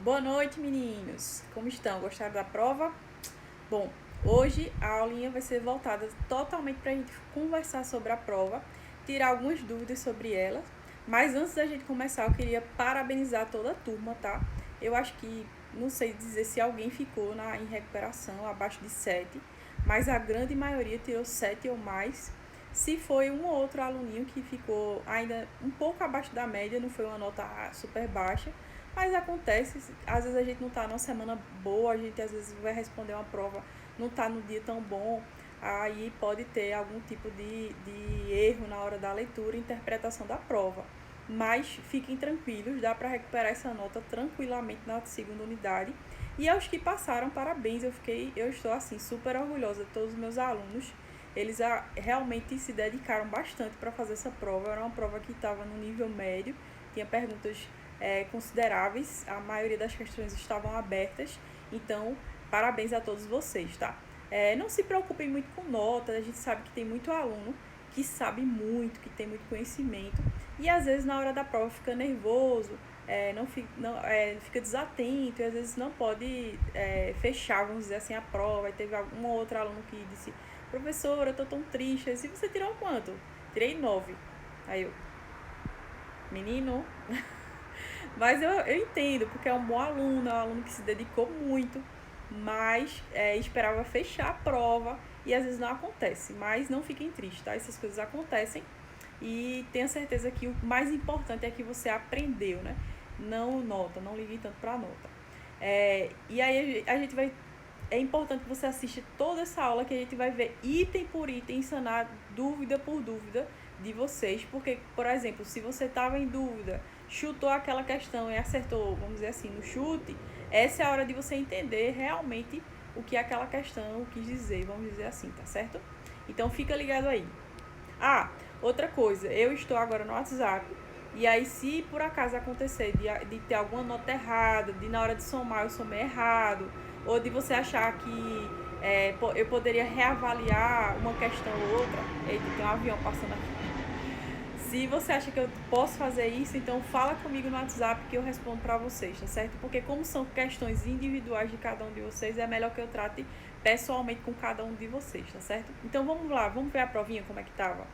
Boa noite, meninos! Como estão? Gostaram da prova? Bom, hoje a aulinha vai ser voltada totalmente para a gente conversar sobre a prova, tirar algumas dúvidas sobre ela. Mas antes da gente começar, eu queria parabenizar toda a turma, tá? Eu acho que, não sei dizer se alguém ficou em recuperação abaixo de 7, mas a grande maioria tirou 7 ou mais. Se foi um ou outro aluninho que ficou ainda um pouco abaixo da média, não foi uma nota super baixa, mas acontece, às vezes a gente não tá numa semana boa, a gente às vezes vai responder uma prova, não tá no dia tão bom, aí pode ter algum tipo de erro na hora da leitura e interpretação da prova. Mas fiquem tranquilos, dá para recuperar essa nota tranquilamente na segunda unidade. E aos que passaram, parabéns, eu estou assim super orgulhosa de todos os meus alunos. Eles realmente se dedicaram bastante para fazer essa prova. Era uma prova que estava no nível médio, tinha perguntas consideráveis, a maioria das questões estavam abertas, então parabéns a todos vocês, tá? Não se preocupem muito com notas, a gente sabe que tem muito aluno que sabe muito, que tem muito conhecimento, e às vezes na hora da prova fica nervoso, fica desatento, e às vezes não pode fechar, vamos dizer assim, a prova. E teve algum outro aluno que disse: professora, eu tô tão triste. E você tirou quanto? Tirei 9. Aí eu: menino... Mas eu entendo, porque é um bom aluno, é um aluno que se dedicou muito, mas esperava fechar a prova e às vezes não acontece. Mas não fiquem tristes, tá? Essas coisas acontecem e tenha certeza que o mais importante é que você aprendeu, né? Não nota, não ligue tanto para a nota. E aí a gente vai... É importante que você assista toda essa aula, que a gente vai ver item por item, sanar dúvida por dúvida de vocês. Porque, por exemplo, se você estava em dúvida, chutou aquela questão e acertou, vamos dizer assim, no chute, essa é a hora de você entender realmente o que aquela questão quis dizer, vamos dizer assim, tá certo? Então fica ligado aí. Outra coisa, eu estou agora no WhatsApp, e aí se por acaso acontecer de ter alguma nota errada, de na hora de somar eu somei errado, ou de você achar que eu poderia reavaliar uma questão ou outra... Eita, tem um avião passando aqui. Se você acha que eu posso fazer isso, então fala comigo no WhatsApp que eu respondo para vocês, tá certo? Porque como são questões individuais de cada um de vocês, é melhor que eu trate pessoalmente com cada um de vocês, tá certo? Então vamos lá, vamos ver a provinha como é que tava.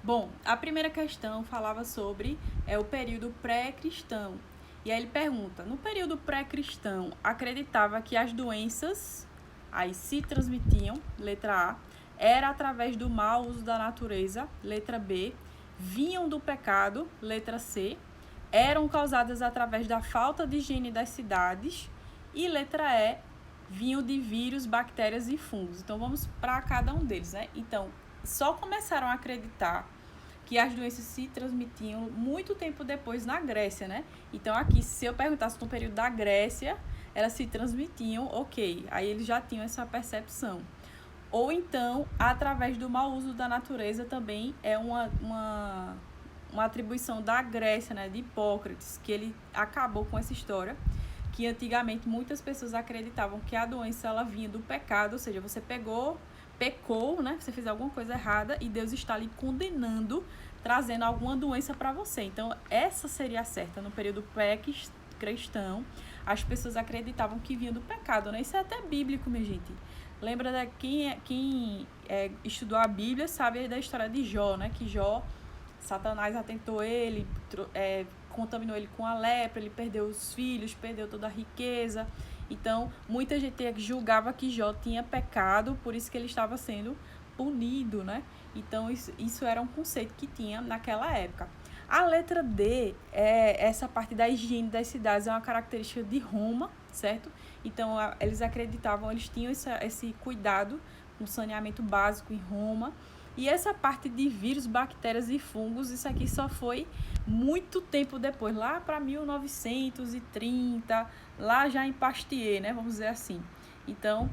Bom, a primeira questão falava sobre o período pré-cristão. E aí ele pergunta: no período pré-cristão, acreditava que as doenças aí se transmitiam, letra A, era através do mau uso da natureza, letra B, vinham do pecado, letra C, eram causadas através da falta de higiene das cidades, e letra E, vinham de vírus, bactérias e fungos. Então vamos para cada um deles, né? Então, só começaram a acreditar que as doenças se transmitiam muito tempo depois na Grécia, né? Então aqui, se eu perguntasse no período da Grécia, elas se transmitiam, ok, aí eles já tinham essa percepção. Ou então, através do mau uso da natureza, também é uma atribuição da Grécia, né, de Hipócrates, que ele acabou com essa história, que antigamente muitas pessoas acreditavam que a doença ela vinha do pecado, ou seja, você pecou, né? Você fez alguma coisa errada e Deus está ali condenando, trazendo alguma doença para você. Então, essa seria a certa. No período pré-cristão, as pessoas acreditavam que vinha do pecado, né? Isso é até bíblico, minha gente. Lembra de quem estudou a Bíblia sabe da história de Jó, né? Que Jó, Satanás atentou ele, contaminou ele com a lepra, ele perdeu os filhos, perdeu toda a riqueza. Então, muita gente julgava que Jó tinha pecado, por isso que ele estava sendo punido, né? Então, isso era um conceito que tinha naquela época. A letra D, essa parte da higiene das cidades, é uma característica de Roma, certo? Então, eles acreditavam, eles tinham esse cuidado com saneamento básico em Roma. E essa parte de vírus, bactérias e fungos, isso aqui só foi muito tempo depois, lá para 1930, lá já em Pasteur, né? Vamos dizer assim. Então,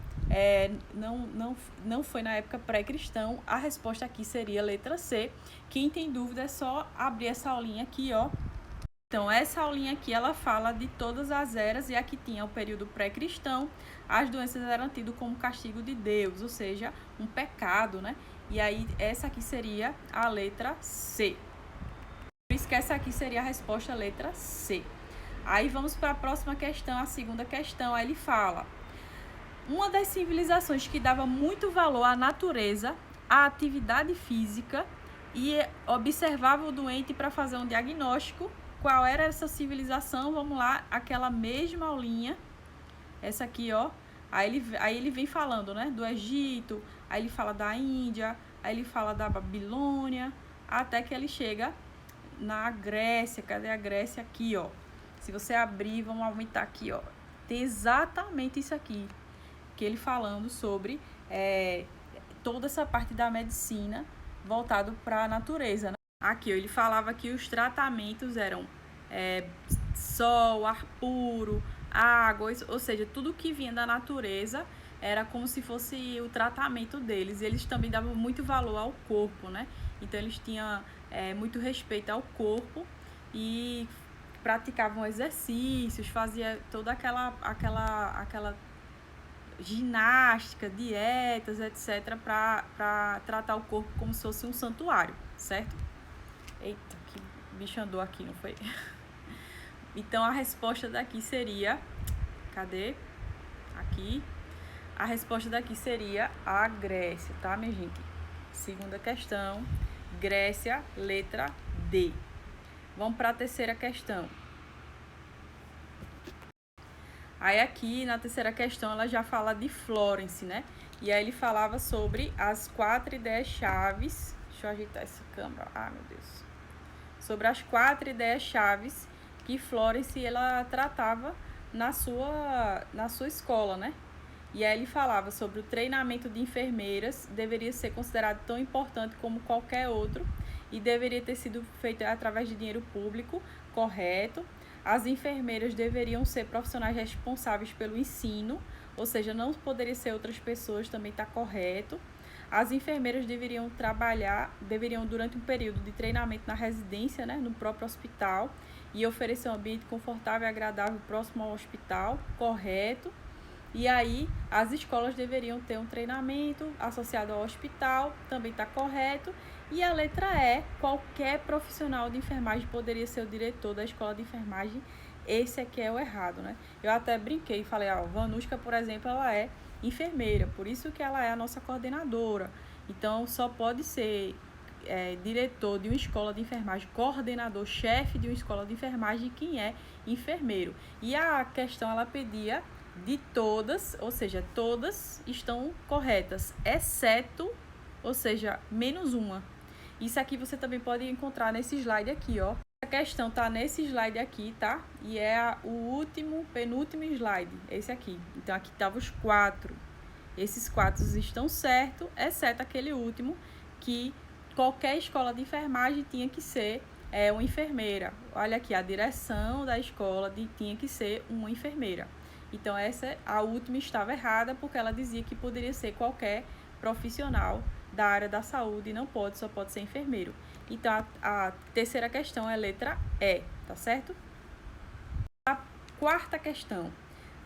não foi na época pré-cristão. A resposta aqui seria a letra C. Quem tem dúvida é só abrir essa aulinha aqui, ó. Então, essa aulinha aqui, ela fala de todas as eras, e aqui tinha o período pré-cristão, as doenças eram tidas como castigo de Deus, ou seja, um pecado, né? E aí, essa aqui seria a letra C. Por isso que essa aqui seria a resposta, letra C. Aí vamos para a próxima questão, a segunda questão. Aí ele fala: uma das civilizações que dava muito valor à natureza, à atividade física e observava o doente para fazer um diagnóstico. Qual era essa civilização? Vamos lá, aquela mesma aulinha, essa aqui, ó. Aí ele vem falando, né, do Egito, aí ele fala da Índia, aí ele fala da Babilônia, até que ele chega na Grécia. Cadê a Grécia? Aqui, ó. Se você abrir, vamos aumentar aqui, ó. Tem exatamente isso aqui, que ele falando sobre toda essa parte da medicina voltado para a natureza, né? Aqui, ó, ele falava que os tratamentos eram sol, ar puro, água, ou seja, tudo que vinha da natureza era como se fosse o tratamento deles. Eles também davam muito valor ao corpo, né? Então eles tinham muito respeito ao corpo e praticavam exercícios, fazia toda aquela ginástica, dietas, etc, para tratar o corpo como se fosse um santuário, certo? Eita, que bicho andou aqui, não foi? Então a resposta daqui seria, cadê? Aqui. A resposta daqui seria a Grécia, tá, minha gente? Segunda questão, Grécia, letra D. Vamos para a terceira questão. Aí aqui, na terceira questão, ela já fala de Florence, né? E aí ele falava sobre as 4 ideias chaves. Deixa eu ajeitar essa câmera. Ah, meu Deus. Sobre as 4 ideias chaves que Florence, ela tratava na sua escola, né? E aí ele falava sobre o treinamento de enfermeiras, deveria ser considerado tão importante como qualquer outro e deveria ter sido feito através de dinheiro público, correto. As enfermeiras deveriam ser profissionais responsáveis pelo ensino, ou seja, não poderia ser outras pessoas, também está correto. As enfermeiras deveriam durante um período de treinamento na residência, né, no próprio hospital, e oferecer um ambiente confortável e agradável próximo ao hospital, correto. E aí, as escolas deveriam ter um treinamento associado ao hospital, também está correto. E a letra E, qualquer profissional de enfermagem poderia ser o diretor da escola de enfermagem. Esse aqui é o errado, né? Eu até brinquei e falei, Vanushka, por exemplo, ela é enfermeira, por isso que ela é a nossa coordenadora. Então, só pode ser diretor de uma escola de enfermagem, coordenador, chefe de uma escola de enfermagem, quem é enfermeiro. E a questão, ela pedia de todas, ou seja, todas estão corretas, exceto, ou seja, menos uma. Isso aqui você também pode encontrar nesse slide aqui, ó. A questão tá nesse slide aqui, tá? E é o penúltimo slide, esse aqui. Então, aqui estavam os 4. Esses 4 estão certos, exceto aquele último, que qualquer escola de enfermagem tinha que ser uma enfermeira. Olha aqui, a direção da escola tinha que ser uma enfermeira. Então, a última estava errada, porque ela dizia que poderia ser qualquer profissional da área da saúde, e só pode ser enfermeiro. Então, a terceira questão é letra E, tá certo? A quarta questão.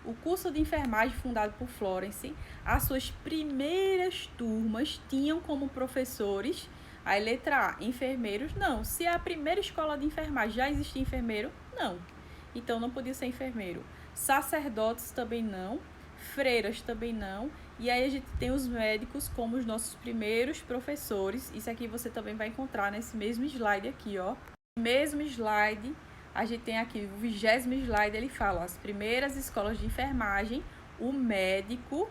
O curso de enfermagem fundado por Florence, as suas primeiras turmas tinham como professores, aí letra A, enfermeiros? Não. Se é a primeira escola de enfermagem, já existia enfermeiro? Não. Então, não podia ser enfermeiro. Sacerdotes também não, freiras também não, e aí a gente tem os médicos como os nossos primeiros professores. Isso aqui você também vai encontrar nesse mesmo slide aqui, ó. Mesmo slide, a gente tem aqui o 20º slide, ele fala, ó, as primeiras escolas de enfermagem, o médico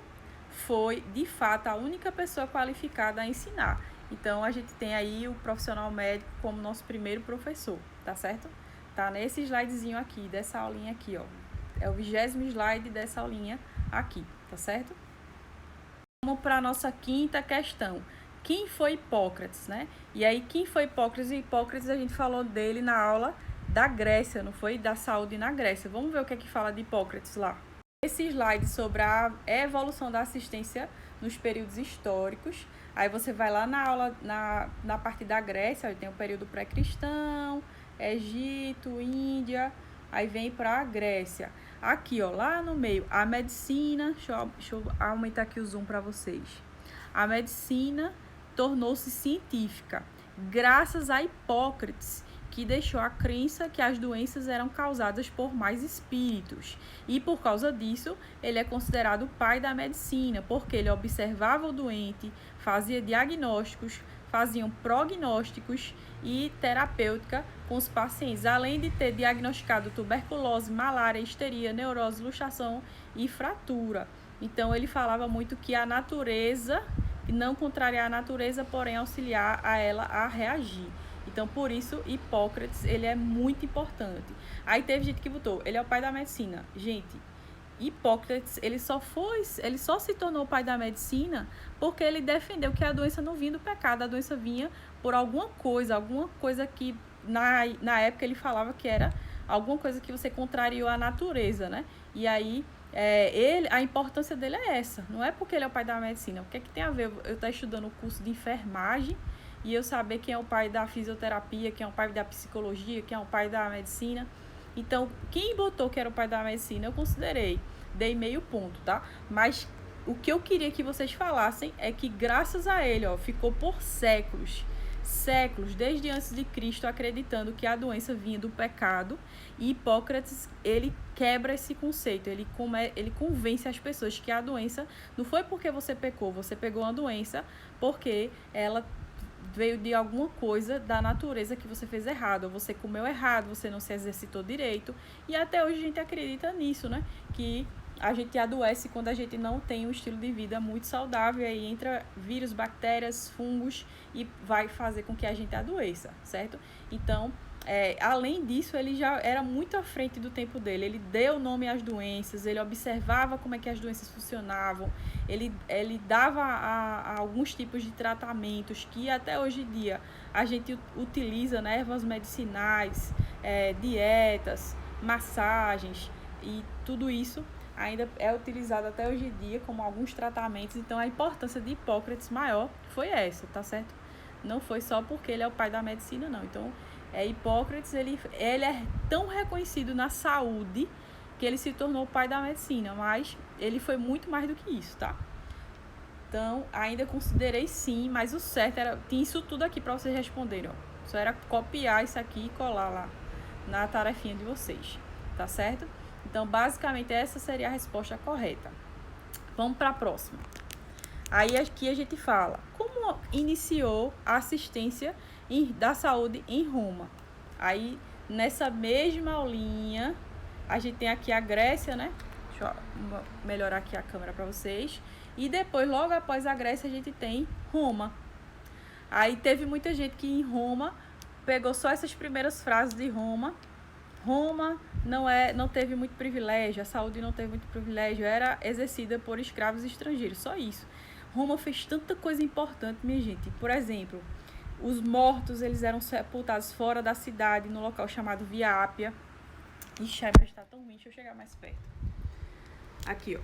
foi, de fato, a única pessoa qualificada a ensinar. Então, a gente tem aí o profissional médico como nosso primeiro professor, tá certo? Tá nesse slidezinho aqui, dessa aulinha aqui, ó. É o 20º slide dessa aulinha aqui, tá certo? Vamos para a nossa quinta questão. Quem foi Hipócrates, né? E aí, quem foi Hipócrates? Hipócrates, a gente falou dele na aula da Grécia, não foi? Da saúde na Grécia. Vamos ver o que é que fala de Hipócrates lá. Esse slide sobre a evolução da assistência nos períodos históricos. Aí você vai lá na aula, na parte da Grécia, tem o período pré-cristão, Egito, Índia, aí vem para a Grécia. Aqui, ó, lá no meio, a medicina, deixa eu aumentar aqui o zoom para vocês. A medicina tornou-se científica graças a Hipócrates, que deixou a crença que as doenças eram causadas por mais espíritos. E por causa disso, ele é considerado o pai da medicina, porque ele observava o doente, fazia diagnósticos, faziam prognósticos e terapêutica com os pacientes, além de ter diagnosticado tuberculose, malária, histeria, neurose, luxação e fratura. Então, ele falava muito que a natureza, não contrariar a natureza, porém auxiliar a ela a reagir. Então, por isso, Hipócrates, ele é muito importante. Aí teve gente que botou, ele é o pai da medicina. Gente, Hipócrates, ele só se tornou o pai da medicina porque ele defendeu que a doença não vinha do pecado, a doença vinha por alguma coisa que na época ele falava que era alguma coisa que você contrariou a natureza, né? E aí, a importância dele é essa, não é porque ele é o pai da medicina. O que é que tem a ver eu estar estudando o curso de enfermagem e eu saber quem é o pai da fisioterapia, quem é o pai da psicologia, quem é o pai da medicina? Então, quem botou que era o pai da medicina, eu considerei, dei meio ponto, tá? Mas o que eu queria que vocês falassem é que graças a ele, ficou por séculos, desde antes de Cristo, acreditando que a doença vinha do pecado, e Hipócrates, ele quebra esse conceito, ele convence as pessoas que a doença não foi porque você pecou, você pegou uma doença porque ela veio de alguma coisa da natureza que você fez errado, ou você comeu errado, você não se exercitou direito, e até hoje a gente acredita nisso, né? Que a gente adoece quando a gente não tem um estilo de vida muito saudável, e aí entra vírus, bactérias, fungos e vai fazer com que a gente adoeça, certo? Então, além disso, ele já era muito à frente do tempo dele, ele deu nome às doenças, ele observava como é que as doenças funcionavam, ele dava a alguns tipos de tratamentos que até hoje em dia a gente utiliza, né, ervas medicinais, dietas, massagens, e tudo isso ainda é utilizado até hoje em dia como alguns tratamentos. Então a importância de Hipócrates maior foi essa, tá certo? Não foi só porque ele é o pai da medicina, não. Então, Hipócrates, ele é tão reconhecido na saúde que ele se tornou o pai da medicina, mas ele foi muito mais do que isso, tá? Então, ainda considerei sim, mas o certo era... Tinha isso tudo aqui para vocês responderem, ó. Só era copiar isso aqui e colar lá na tarefinha de vocês, tá certo? Então, basicamente, essa seria a resposta correta. Vamos para a próxima. Aí aqui a gente fala como iniciou a assistência da saúde em Roma. Aí, nessa mesma aulinha, a gente tem aqui a Grécia, né? Deixa eu melhorar aqui a câmera para vocês. E depois, logo após a Grécia, a gente tem Roma. Aí teve muita gente que em Roma pegou só essas primeiras frases de Roma. Roma não teve muito privilégio, a saúde não teve muito privilégio, era exercida por escravos estrangeiros, só isso. Roma fez tanta coisa importante, minha gente. Por exemplo, os mortos, eles eram sepultados fora da cidade, no local chamado Via Ápia. Ixi, a imagem está tão ruim, deixa eu chegar mais perto. Aqui, ó.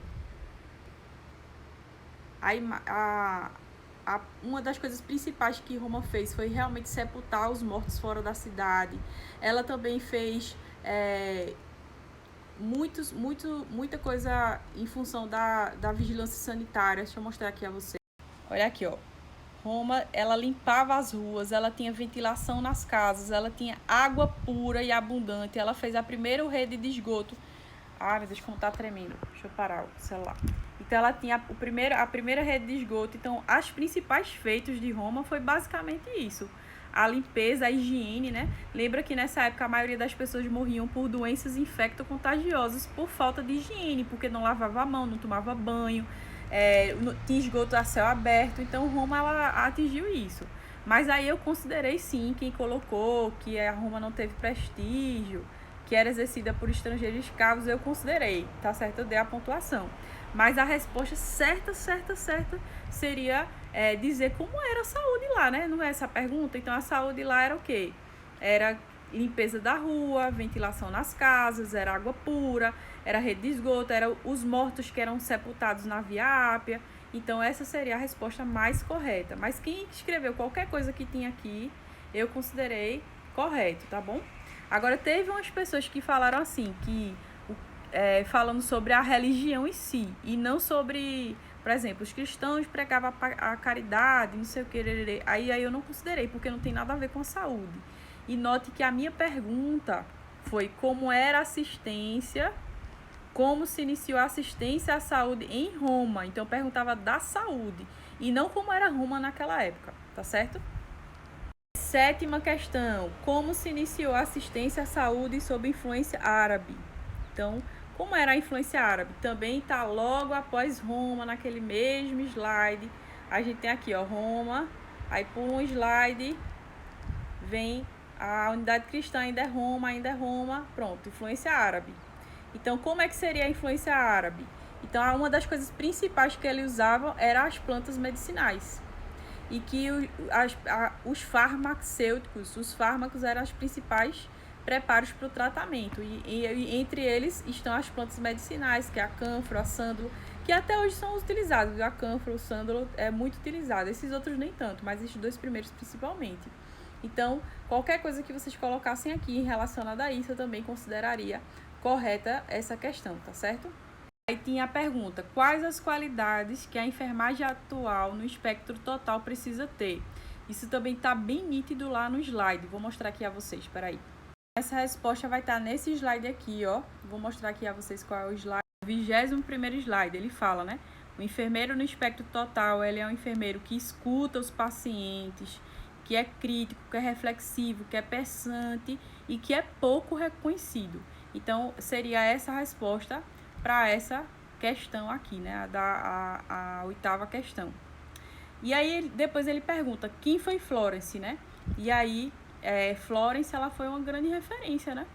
Aí, uma das coisas principais que Roma fez foi realmente sepultar os mortos fora da cidade. Ela também fez muita coisa em função da vigilância sanitária. Deixa eu mostrar aqui a você. Olha aqui, ó. Roma, ela limpava as ruas, ela tinha ventilação nas casas, ela tinha água pura e abundante. Ela fez a primeira rede de esgoto. Ah, meu Deus, como tá tremendo. Deixa eu parar o celular. Então, ela tinha a primeira rede de esgoto. Então, as principais feitos de Roma foi basicamente isso. A limpeza, a higiene, né? Lembra que nessa época a maioria das pessoas morriam por doenças infecto-contagiosas por falta de higiene, porque não lavava a mão, não tomava banho, tinha esgoto a céu aberto. Então, Roma, ela atingiu isso. Mas aí eu considerei, sim, quem colocou que a Roma não teve prestígio, que era exercida por estrangeiros escravos, eu considerei, tá certo? Eu dei a pontuação. Mas a resposta certa seria dizer como era a saúde lá, né? Não é essa a pergunta? Então, a saúde lá era o quê? Era limpeza da rua, ventilação nas casas, era água pura, era rede de esgoto, eram os mortos que eram sepultados na Via Ápia. Então, essa seria a resposta mais correta. Mas quem escreveu qualquer coisa que tinha aqui, eu considerei correto, tá bom? Agora, teve umas pessoas que falaram assim, falando sobre a religião em si, e não sobre, por exemplo, os cristãos pregavam a caridade, não sei o que, aí eu não considerei, porque não tem nada a ver com a saúde. E note que a minha pergunta foi como era a assistência, como se iniciou a assistência à saúde em Roma. Então, eu perguntava da saúde e não como era Roma naquela época, tá certo? 7ª questão, como se iniciou a assistência à saúde sob influência árabe? Então, como era a influência árabe? Também está logo após Roma, naquele mesmo slide. A gente tem aqui, ó, Roma, aí por um slide vem a unidade cristã, ainda é Roma, pronto, influência árabe. Então, como é que seria a influência árabe? Então, uma das coisas principais que eles usavam eram as plantas medicinais. E que os farmacêuticos, os fármacos eram os principais preparos para o tratamento. E entre eles estão as plantas medicinais, que é a cânfora, a sândalo, que até hoje são utilizados. A cânfora, o sândalo é muito utilizado. Esses outros nem tanto, mas esses dois primeiros principalmente. Então, qualquer coisa que vocês colocassem aqui relacionada a isso, eu também consideraria correta essa questão, tá certo? Aí tinha a pergunta, quais as qualidades que a enfermagem atual no espectro total precisa ter? Isso também está bem nítido lá no slide, vou mostrar aqui a vocês, espera aí. Essa resposta vai estar nesse slide aqui, ó, vou mostrar aqui a vocês qual é o slide. O 21º slide, ele fala, né? O enfermeiro no espectro total, ele é um enfermeiro que escuta os pacientes, que é crítico, que é reflexivo, que é pensante e que é pouco reconhecido. Então, seria essa a resposta para essa questão aqui, né? A 8ª questão. E aí, depois ele pergunta, quem foi Florence, né? E aí, Florence, ela foi uma grande referência, né?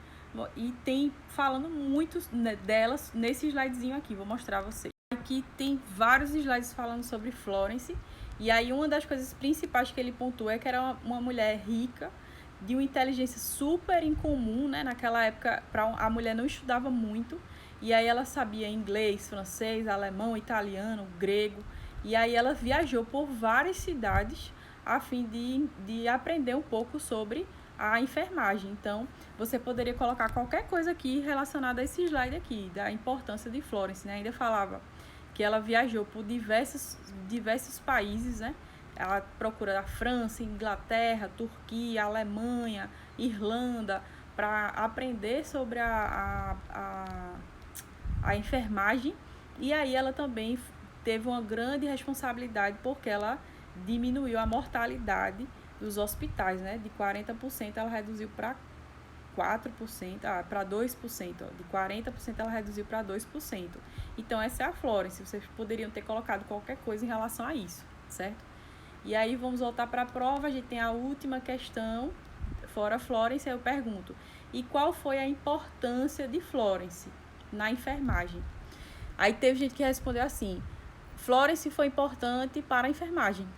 E tem falando muito delas nesse slidezinho aqui, vou mostrar a vocês. Aqui tem vários slides falando sobre Florence. E aí, uma das coisas principais que ele pontua é que era uma mulher rica, de uma inteligência super incomum, né? Naquela época, a mulher não estudava muito. E aí ela sabia inglês, francês, alemão, italiano, grego. E aí ela viajou por várias cidades a fim de aprender um pouco sobre a enfermagem. Então, você poderia colocar qualquer coisa aqui relacionada a esse slide aqui, da importância de Florence, né? Ainda falava que ela viajou por diversos países, né? Ela procura a França, Inglaterra, Turquia, Alemanha, Irlanda, para aprender sobre a enfermagem. E aí ela também teve uma grande responsabilidade porque ela diminuiu a mortalidade dos hospitais, né? De 40% ela reduziu para 4%, para 2%, de 40% ela reduziu para 2%. Então essa é a Florence, vocês poderiam ter colocado qualquer coisa em relação a isso, certo? E aí vamos voltar para a prova, a gente tem a última questão, fora Florence, aí eu pergunto, e qual foi a importância de Florence na enfermagem? Aí teve gente que respondeu assim, Florence foi importante para a enfermagem.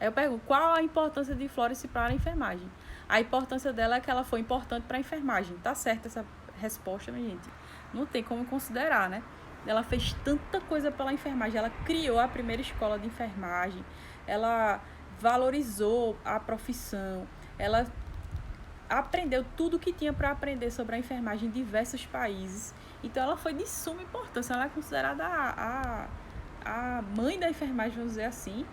Aí eu pergunto, qual a importância de Florence para a enfermagem? A importância dela é que ela foi importante para a enfermagem. Tá certa essa resposta, minha gente? Não tem como considerar, né? Ela fez tanta coisa pela enfermagem. Ela criou a primeira escola de enfermagem. Ela valorizou a profissão. Ela aprendeu tudo que tinha para aprender sobre a enfermagem em diversos países. Então, ela foi de suma importância. Ela é considerada a mãe da enfermagem, vamos dizer assim,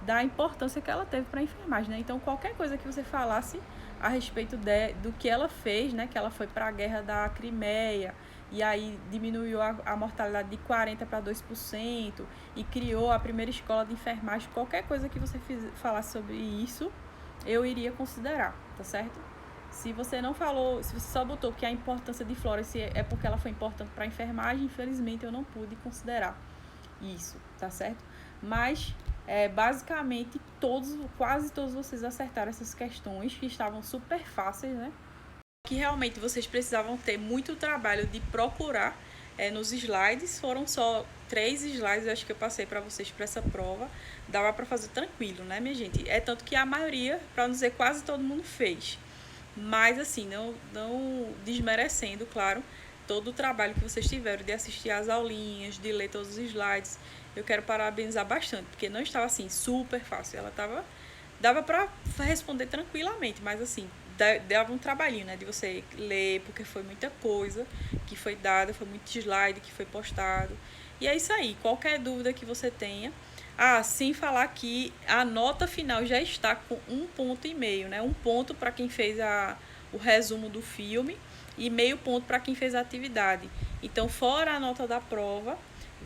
da importância que ela teve para a enfermagem, né? Então, qualquer coisa que você falasse a respeito do que ela fez, né? Que ela foi para a guerra da Crimeia e aí diminuiu a mortalidade de 40% para 2% e criou a primeira escola de enfermagem. Qualquer coisa que você falasse sobre isso, eu iria considerar, tá certo? Se você não falou, se você só botou que a importância de Florence é porque ela foi importante para a enfermagem, infelizmente eu não pude considerar isso, tá certo? Mas basicamente quase todos vocês acertaram essas questões que estavam super fáceis, né? Que realmente vocês precisavam ter muito trabalho de procurar nos slides. Foram só 3 slides, eu acho que eu passei para vocês para essa prova. Dava para fazer tranquilo, né, minha gente? É tanto que a maioria, para não dizer quase todo mundo fez. Mas assim, não desmerecendo, claro, todo o trabalho que vocês tiveram de assistir às aulinhas, de ler todos os slides. Eu quero parabenizar bastante, porque não estava assim super fácil. Dava para responder tranquilamente, mas assim, dava um trabalhinho, né, de você ler, porque foi muita coisa que foi dada, foi muito slide que foi postado. E é isso aí, qualquer dúvida que você tenha. Sem falar que a nota final já está com 1,5 ponto, né? 1 ponto para quem fez o resumo do filme e meio ponto para quem fez a atividade. Então, fora a nota da prova,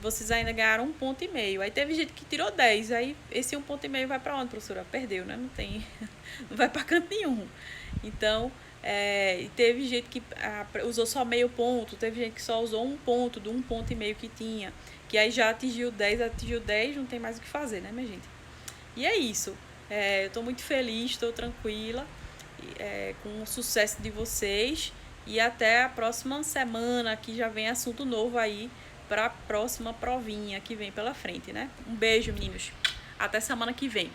vocês ainda ganharam 1,5 ponto. Aí teve gente que tirou 10, aí esse 1,5 ponto vai para onde, professora? Perdeu, né? Não tem, não vai para canto nenhum. Então, teve gente que usou só meio ponto, teve gente que só usou 1 ponto do 1,5 ponto que tinha, que aí já atingiu 10, não tem mais o que fazer, né, minha gente? E é isso. Eu estou muito feliz, estou tranquila com o sucesso de vocês. E até a próxima semana, que já vem assunto novo aí para a próxima provinha que vem pela frente, né? Um beijo, meninos. Até semana que vem.